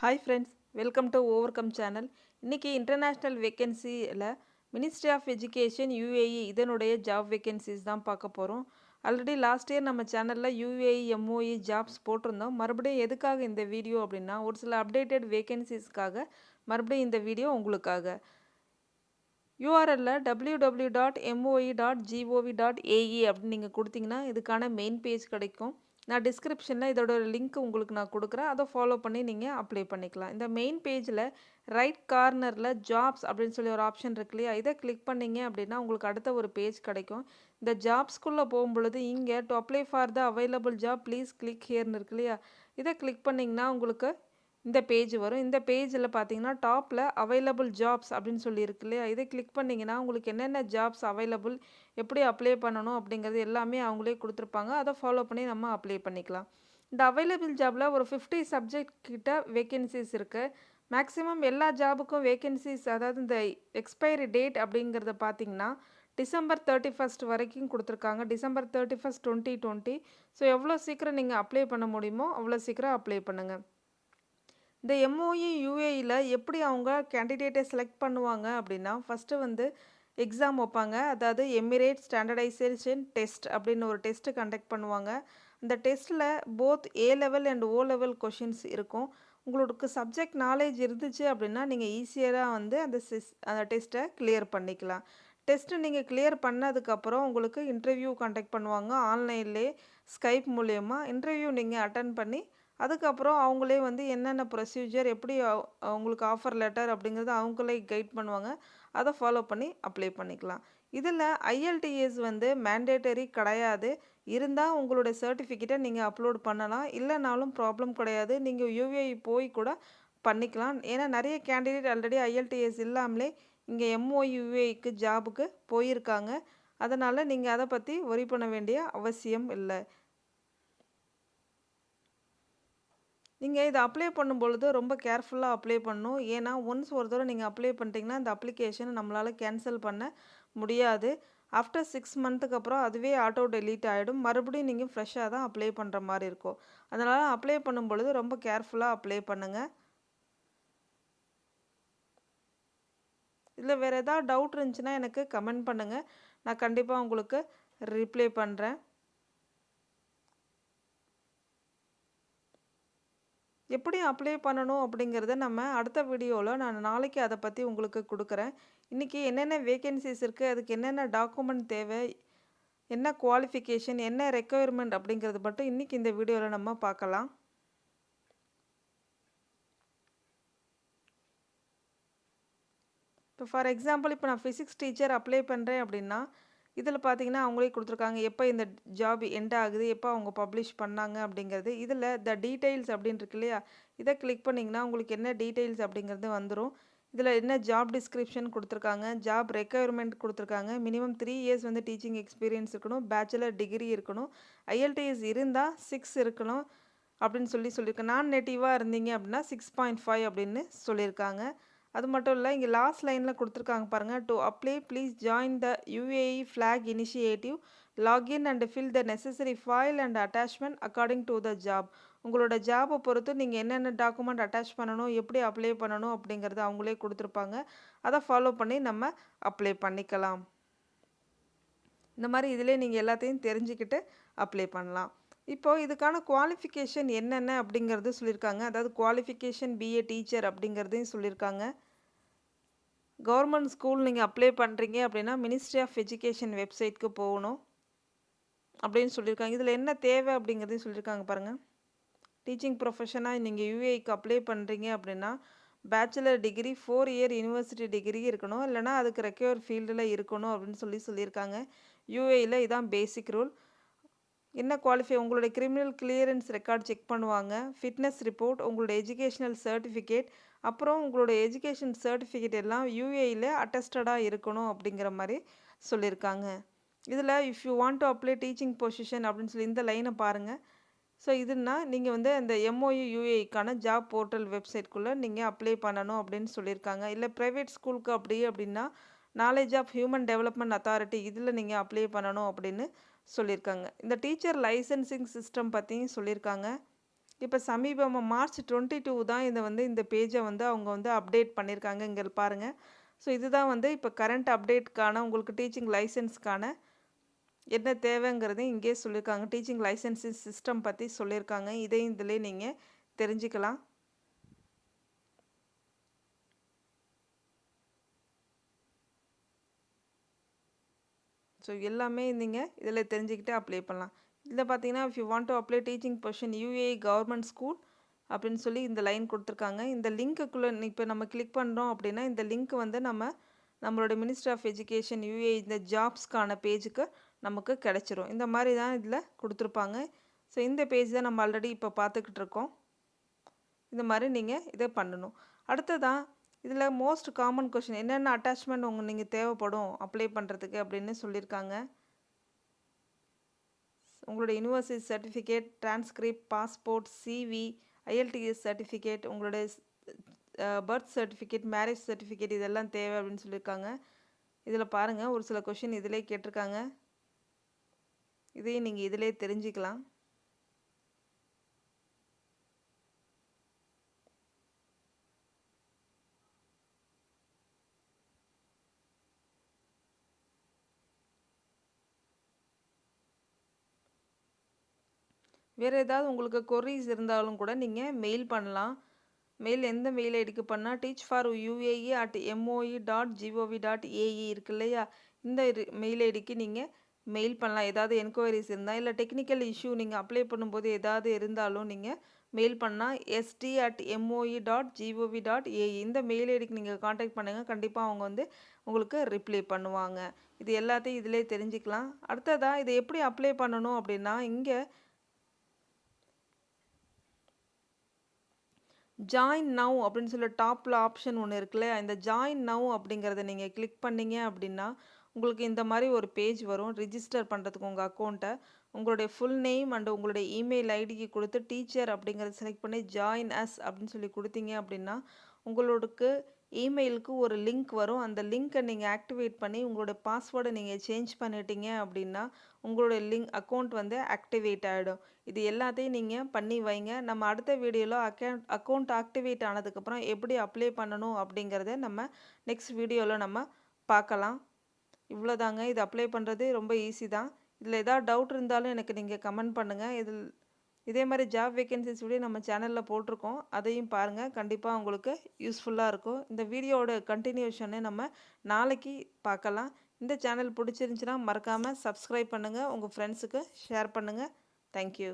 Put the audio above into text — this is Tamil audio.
Hi friends, welcome to overcome channel. இன்றைக்கி இன்டர்நேஷ்னல் வேக்கன்சியில் மினிஸ்ட்ரி ஆஃப் எஜுகேஷன் யுஏஇ இதனுடைய ஜாப் வேக்கன்சிஸ் தான் பார்க்க போகிறோம். ஆல்ரெடி லாஸ்ட் இயர் நம்ம சேனலில் யுஏஇ எம்ஓஇ ஜாப்ஸ் போட்டிருந்தோம். மறுபடியும் எதுக்காக இந்த வீடியோ அப்படின்னா, ஒரு சில அப்டேட்டட் வேக்கன்சிஸ்க்காக மறுபடியும் இந்த வீடியோ உங்களுக்காக. யூஆர்எல்ல www.moi.gov.ae அப்படின்னு நீங்கள் கொடுத்தீங்கன்னா இதுக்கான மெயின் பேஜ் கிடைக்கும். நான் டிஸ்கிரிப்ஷனில் இதோட லிங்க் உங்களுக்கு நான் கொடுக்குறேன். அதை ஃபாலோ பண்ணி நீங்கள் அப்ளை பண்ணிக்கலாம். இந்த மெயின் பேஜில் ரைட் கார்னரில் ஜாப்ஸ் அப்படின்னு சொல்லி ஒரு ஆப்ஷன் இருக்கு இல்லையா, இதை கிளிக் பண்ணிங்க அப்படின்னா உங்களுக்கு அடுத்த ஒரு பேஜ் கிடைக்கும். இந்த ஜாப்ஸ்குள்ளே போகும்பொழுது இங்கே to apply for the available job please click ஹியர்னு இருக்கு இல்லையா, இதை கிளிக் பண்ணிங்கன்னா உங்களுக்கு இந்த பேஜ் வரும். இந்த பேஜில் பார்த்தீங்கன்னா டாப்பில் அவைலபிள் ஜாப்ஸ் அப்படின்னு சொல்லி இருக்கு இல்லையா, இதை கிளிக் பண்ணிங்கன்னா உங்களுக்கு என்னென்ன ஜாப்ஸ் அவைலபிள், எப்படி அப்ளை பண்ணணும் அப்படிங்கிறது எல்லாமே அவங்களே கொடுத்துருப்பாங்க. அதை ஃபாலோ பண்ணி நம்ம அப்ளை பண்ணிக்கலாம். இந்த அவைலபிள் ஜாபில் ஒரு 50 சப்ஜெக்ட் கிட்ட வேக்கன்சிஸ் இருக்குது. மேக்ஸிமம் எல்லா ஜாபுக்கும் வேக்கன்சிஸ், அதாவது இந்த எக்ஸ்பைரி டேட் அப்படிங்கிறத பார்த்தீங்கன்னா டிசம்பர் 31 வரைக்கும் கொடுத்துருக்காங்க. டிசம்பர் 31, 2020. ஸோ எவ்வளோ சீக்கிரம் நீங்கள் அப்ளை பண்ண முடியுமோ அவ்வளோ சீக்கிரம் அப்ளை பண்ணுங்கள். இந்த எம்ஓஇ யுஏஇயில் எப்படி அவங்க கேண்டிடேட்டை செலக்ட் பண்ணுவாங்க அப்படின்னா, ஃபஸ்ட்டு எக்ஸாம் வைப்பாங்க. அதாவது எமிரேட் ஸ்டாண்டர்டைசேஷன் டெஸ்ட் அப்படின்னு ஒரு டெஸ்ட்டு கண்டக்ட் பண்ணுவாங்க. அந்த டெஸ்ட்டில் both A level and O level questions இருக்கும். உங்களுக்கு சப்ஜெக்ட் நாலேஜ் இருந்துச்சு அப்படின்னா நீங்கள் ஈஸியராக அந்த டெஸ்ட்டை கிளியர் பண்ணிக்கலாம். டெஸ்ட்டு நீங்கள் கிளியர் பண்ணதுக்கப்புறம் உங்களுக்கு இன்டர்வியூ கண்டக்ட் பண்ணுவாங்க. ஆன்லைன்லேயே ஸ்கைப் மூலயமா இன்டர்வியூ நீங்கள் அட்டன் பண்ணி அதுக்கப்புறம் அவங்களே என்னென்ன ப்ரொசீஜர், எப்படி அவங்களுக்கு ஆஃபர் லெட்டர் அப்படிங்கிறத அவங்களே கைட் பண்ணுவாங்க. அதை ஃபாலோ பண்ணி அப்ளை பண்ணிக்கலாம். இதில் ஐஎல்டிஎஸ் மேண்டேட்டரி கிடையாது. இருந்தால் உங்களுடைய சர்டிஃபிகேட்டை நீங்கள் அப்லோட் பண்ணலாம். இல்லைனாலும் ப்ராப்ளம் கிடையாது. நீங்கள் யுஏஇ போய் கூட பண்ணிக்கலாம். ஏன்னா நிறைய கேண்டிடேட் ஆல்ரெடி ஐஎல்டிஎஸ் இல்லாமலே இங்கே எம்ஓயுஏக்கு ஜாபுக்கு போயிருக்காங்க. அதனால் நீங்கள் அதை பற்றி ஒரி பண்ண வேண்டிய அவசியம் இல்லை. நீங்கள் இதை அப்ளை பண்ணும்பொழுது ரொம்ப கேர்ஃபுல்லாக அப்ளை பண்ணணும். ஏன்னா ஒன்ஸ் ஒரு தடவை நீங்கள் அப்ளை பண்ணிட்டீங்கன்னா இந்த அப்ளிகேஷனை நம்மளால் கேன்சல் பண்ண முடியாது. ஆஃப்டர் 6 மந்த்துக்கு அப்புறம் அதுவே ஆட்டோ டெலீட் ஆகிடும். மறுபடியும் நீங்கள் ஃப்ரெஷ்ஷாக தான் அப்ளை பண்ணுற மாதிரி இருக்கும். அதனால் அப்ளை பண்ணும்பொழுது ரொம்ப கேர்ஃபுல்லாக அப்ளை பண்ணுங்கள். இதில் வேறு ஏதாவது டவுட் இருந்துச்சுன்னா எனக்கு கமெண்ட் பண்ணுங்கள். நான் கண்டிப்பாக உங்களுக்கு ரிப்ளை பண்ணுறேன். எப்படி அப்ளை பண்ணணும் அப்படிங்கிறத நம்ம அடுத்த வீடியோவில் நான் நாளைக்கு அதை பற்றி உங்களுக்கு கொடுக்குறேன். இன்றைக்கி என்னென்ன வேக்கன்சிஸ் இருக்குது, அதுக்கு என்னென்ன டாக்குமெண்ட் தேவை, என்ன குவாலிஃபிகேஷன், என்ன ரெக்குயர்மெண்ட் அப்படிங்கிறது மட்டும் இன்றைக்கி இந்த வீடியோவில் நம்ம பார்க்கலாம். இப்போ ஃபார் எக்ஸாம்பிள் இப்போ நான் ஃபிசிக்ஸ் டீச்சர் அப்ளை பண்ணுறேன் அப்படின்னா இதில் பார்த்தீங்கன்னா அவங்களே கொடுத்துருக்காங்க எப்போ இந்த ஜாப் எண்ட் ஆகுது, எப்போ அவங்க பப்ளிஷ் பண்ணாங்க அப்படிங்கிறது. இதில் த டீட்டெயில்ஸ் அப்படின்னு இருக்கு இல்லையா, இதை கிளிக் பண்ணிங்கன்னா உங்களுக்கு என்ன டீட்டெயில்ஸ் அப்படிங்கிறது வந்துடும். இதில் என்ன ஜாப் டிஸ்கிரிப்ஷன் கொடுத்துருக்காங்க, ஜாப் ரெக்குயர்மெண்ட் கொடுத்துருக்காங்க. மினிமம் 3 இயர்ஸ் டீச்சிங் எக்ஸ்பீரியன்ஸ் இருக்கணும், பேச்சுலர் டிகிரி இருக்கணும், ஐஎல்டிஎஸ் இருந்தால் 6 இருக்கணும் அப்படின்னு சொல்லியிருக்கேன். நான் நேட்டிவாக இருந்தீங்க அப்படின்னா 6.5 அப்படின்னு சொல்லியிருக்காங்க. அது மட்டும் இல்லை, இங்கே லாஸ்ட் லைனில் கொடுத்துருக்காங்க பாருங்கள், to apply please join the UAE flag initiative, login and fill the necessary file and attachment according to the job. உங்களோட ஜாபை பொறுத்து நீங்கள் என்னென்ன டாக்குமெண்ட் அட்டாச் பண்ணணும், எப்படி அப்ளை பண்ணணும் அப்படிங்கிறது அவங்களே கொடுத்துருப்பாங்க. அதை ஃபாலோ பண்ணி நம்ம அப்ளை பண்ணிக்கலாம். இந்த மாதிரி இதிலே நீங்கள் எல்லாத்தையும் தெரிஞ்சுக்கிட்டு அப்ளை பண்ணலாம். இப்போது இதுக்கான குவாலிஃபிகேஷன் என்னென்ன அப்படிங்கிறது சொல்லியிருக்காங்க. அதாவது குவாலிஃபிகேஷன் பிஏ டீச்சர் அப்படிங்கிறதையும் சொல்லியிருக்காங்க. கவர்மெண்ட் ஸ்கூல் நீங்கள் அப்ளை பண்ணுறீங்க அப்படின்னா மினிஸ்ட்ரி ஆஃப் எஜுகேஷன் வெப்சைட்க்கு போகணும் அப்படின்னு சொல்லியிருக்காங்க. இதில் என்ன தேவை அப்படிங்கிறதையும் சொல்லியிருக்காங்க பாருங்கள். டீச்சிங் ப்ரொஃபஷனாக நீங்கள் யுஏஇக்கு அப்ளை பண்ணுறீங்க அப்படின்னா bachelor degree, 4 year university degree இருக்கணும், இல்லைனா அதுக்கு ரெக்யூர் ஃபீல்டில் இருக்கணும் அப்படின்னு சொல்லியிருக்காங்க. யுஏஇயில் இதான் பேசிக் ரூல். என்ன குவாலிஃபை, உங்களுடைய கிரிமினல் கிளியரன்ஸ் ரெக்கார்ட் செக் பண்ணுவாங்க, ஃபிட்னஸ் ரிப்போர்ட், உங்களுடைய எஜுகேஷ்னல் சர்டிஃபிகேட், அப்புறம் உங்களுடைய எஜுகேஷன் சர்டிஃபிகேட் எல்லாம் யுஏஇயில் அட்டஸ்டடாக இருக்கணும் அப்படிங்கிற மாதிரி சொல்லியிருக்காங்க. இதில் if you want to apply teaching position அப்படின்னு சொல்லி இந்த லைனை பாருங்கள். ஸோ இதுன்னா நீங்கள் அந்த எம்ஓயு யுஏஇக்கான ஜாப் போர்ட்டல் வெப்சைட்குள்ளே நீங்கள் அப்ளை பண்ணணும் அப்படின்னு சொல்லியிருக்காங்க. இல்லை ப்ரைவேட் ஸ்கூலுக்கு அப்படின்னா knowledge of human development authority இதில் நீங்கள் அப்ளை பண்ணணும் அப்படின்னு சொல்லியிருக்காங்க. இந்த டீச்சர் லைசன்சிங் சிஸ்டம் பற்றியும் சொல்லியிருக்காங்க. இப்போ சமீபமாக மார்ச் 22 தான் இந்த பேஜை அவங்க அப்டேட் பண்ணியிருக்காங்க. இங்கே பாருங்கள். ஸோ இதுதான் இப்போ கரண்ட் அப்டேட்கான உங்களுக்கு டீச்சிங் லைசன்ஸ்க்கான என்ன தேவைங்கிறதையும் இங்கே சொல்லியிருக்காங்க. டீச்சிங் லைசன்ஸிங் சிஸ்டம் பற்றி சொல்லியிருக்காங்க. இதையும் இதிலே நீங்கள் தெரிஞ்சுக்கலாம். ஸோ எல்லாமே நீங்கள் இதில் தெரிஞ்சுக்கிட்டு அப்ளை பண்ணலாம். இதில் பார்த்தீங்கன்னா if you want to apply teaching position UAE government school அப்படின்னு சொல்லி இந்த லைன் கொடுத்துருக்காங்க. இந்த லிங்க்குள்ளே இப்போ நம்ம கிளிக் பண்ணுறோம் அப்படின்னா இந்த லிங்க் நம்மளோட மினிஸ்ட்ரி ஆஃப் எஜுகேஷன் UAE இந்த ஜாப்ஸ்க்கான பேஜுக்கு நமக்கு கிடச்சிரும். இந்த மாதிரி தான் இதில் கொடுத்துருப்பாங்க. ஸோ இந்த பேஜ் தான் நம்ம ஆல்ரெடி இப்போ பார்த்துக்கிட்டு இருக்கோம். இந்த மாதிரி நீங்கள் இதை பண்ணணும். அடுத்ததான் இதில் மோஸ்ட் காமன் கொஷின் என்னென்ன அட்டாச்மெண்ட் நீங்கள் தேவைப்படும் அப்ளை பண்ணுறதுக்கு அப்படின்னு சொல்லியிருக்காங்க. உங்களோட university certificate, transcript, passport, CV, IELTS certificate, உங்களுடைய பர்த் சர்டிஃபிகேட், மேரேஜ் சர்டிஃபிகேட் இதெல்லாம் தேவை அப்படின்னு சொல்லியிருக்காங்க. இதில் பாருங்கள் ஒரு சில கொஷின் இதிலே கேட்டிருக்காங்க. இதையும் நீங்கள் இதிலே தெரிஞ்சுக்கலாம். வேறு ஏதாவது உங்களுக்கு கொரீஸ் இருந்தாலும் கூட நீங்கள் மெயில் பண்ணலாம். மெயில் எந்த மெயில் ஐடிக்கு பண்ணால் teachforuae@moe.gov.ae இருக்கு இல்லையா, இந்த மெயில் ஐடிக்கு நீங்கள் மெயில் பண்ணலாம். ஏதாவது என்கொயரிஸ் இருந்தால் இல்லை டெக்னிக்கல் இஷ்யூ நீங்கள் அப்ளை பண்ணும்போது ஏதாவது இருந்தாலும் நீங்கள் மெயில் பண்ணால் st@moe.gov.ae இந்த மெயில் ஐடிக்கு நீங்கள் காண்டாக்ட் பண்ணுங்கள். கண்டிப்பாக அவங்க உங்களுக்கு ரிப்ளை பண்ணுவாங்க. இது எல்லாத்தையும் இதிலே தெரிஞ்சுக்கலாம். அடுத்ததாக இதை எப்படி அப்ளை பண்ணணும் அப்படின்னா இங்கே ஜாயின் நவ் அப்படின்னு சொல்லி டாப்பில் ஆப்ஷன் ஒன்று இருக்குல்ல, இந்த ஜாயின் நவ் அப்படிங்கிறத நீங்கள் கிளிக் பண்ணிங்க அப்படின்னா உங்களுக்கு இந்த மாதிரி ஒரு பேஜ் வரும். ரிஜிஸ்டர் பண்ணுறதுக்கு உங்கள் அக்கௌண்ட்டை உங்களுடைய ஃபுல் நேம் அண்ட் உங்களுடைய இமெயில் ஐடிக்கு கொடுத்து டீச்சர் அப்படிங்கிறத செலக்ட் பண்ணி ஜாயின் அஸ் அப்படின்னு சொல்லி கொடுத்தீங்க அப்படின்னா உங்களுக்கு இமெயிலுக்கு ஒரு லிங்க் வரும். அந்த லிங்க்கை நீங்கள் ஆக்டிவேட் பண்ணி உங்களோட பாஸ்வேர்டை நீங்கள் சேஞ்ச் பண்ணிட்டீங்க அப்படின்னா உங்களுடைய அக்கௌண்ட் ஆக்டிவேட் ஆகிடும். இது எல்லாத்தையும் நீங்கள் பண்ணி வைங்க. நம்ம அடுத்த வீடியோவில் அக்கௌண்ட் ஆக்டிவேட் ஆனதுக்கப்புறம் எப்படி அப்ளை பண்ணணும் அப்படிங்கிறத நம்ம நெக்ஸ்ட் வீடியோவில் நம்ம பார்க்கலாம். இவ்வளோதாங்க. இது அப்ளை பண்ணுறது ரொம்ப ஈஸி தான். இதில் ஏதாவது டவுட் இருந்தாலும் எனக்கு நீங்கள் கமெண்ட் பண்ணுங்கள். இதே மாதிரி ஜாப் வேகன்சிஸ் வீடியோ நம்ம சேனலில் போட்டிருக்கோம். அதையும் பாருங்கள். கண்டிப்பாக உங்களுக்கு யூஸ்ஃபுல்லாக இருக்கும். இந்த வீடியோவோட கண்டினியூஷனை நம்ம நாளைக்கு பார்க்கலாம். இந்த சேனல் பிடிச்சிருந்துச்சின்னா மறக்காமல் சப்ஸ்கிரைப் பண்ணுங்கள். உங்கள் ஃப்ரெண்ட்ஸுக்கு ஷேர் பண்ணுங்கள். தேங்க்யூ.